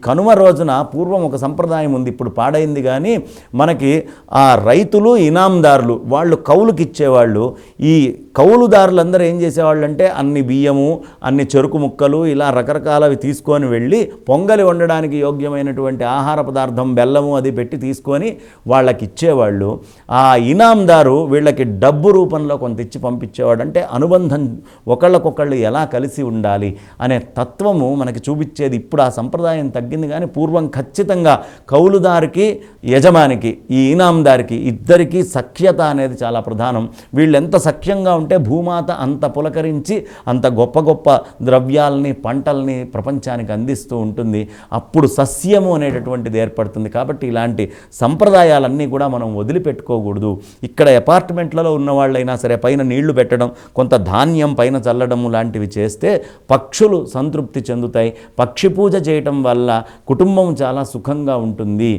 కనుమ రోజున పూర్వం ఒక సంప్రదాయం ఉంది, ఇప్పుడు పాడైంది కానీ మనకి ఆ రైతులు ఇనాందారులు వాళ్ళు కౌలుకి ఇచ్చేవాళ్ళు. ఈ కౌలుదారులందరూ ఏం చేసేవాళ్ళు అంటే అన్ని బియ్యము, అన్ని చెరుకు ముక్కలు, ఇలా రకరకాలవి తీసుకొని వెళ్ళి పొంగలి వండడానికి యోగ్యమైనటువంటి ఆహార పదార్థం బెల్లము అది పెట్టి తీసుకొని వాళ్ళకి ఇచ్చేవాళ్ళు. ఆ ఇనాందారు వీళ్ళకి డబ్బు రూపంలో కొంత ఇచ్చి పంపించేవాడు. అంటే అనుబంధం, ఒకళ్ళకొకళ్ళు ఎలా కలిసి ఉండాలి అనే తత్వము మనకి చూపించేది. ఇప్పుడు ఆ సంప్రదాయం తగ్గింది కానీ పూర్వం ఖచ్చితంగా కౌలుదారికి యజమానికి ఈ ఇనాందారికి ఇద్దరికీ సఖ్యత అనేది చాలా ప్రధానం. వీళ్ళు ఎంత సఖ్యంగా ఉంటే భూమాత అంత పులకరించి అంత గొప్ప గొప్ప ద్రవ్యాలని పంటల్ని ప్రపంచానికి అందిస్తూ ఉంటుంది. అప్పుడు సస్యము అనేటటువంటిది ఏర్పడుతుంది. కాబట్టి ఇలాంటి సంప్రదాయాలన్నీ కూడా మనం వదిలిపెట్టుకోకూడదు. ఇక్కడ అపార్ట్మెంట్లలో ఉన్న వాళ్ళైనా సరే పైన నీళ్లు పెట్టడం, కొంత ధాన్యం పైన చల్లడం లాంటివి చేస్తే పక్షులు సంతృప్తి చెందుతాయి. పక్షి పూజ చేయటం వల్ల కుటుంబం చాలా సుఖంగా ఉంటుంది.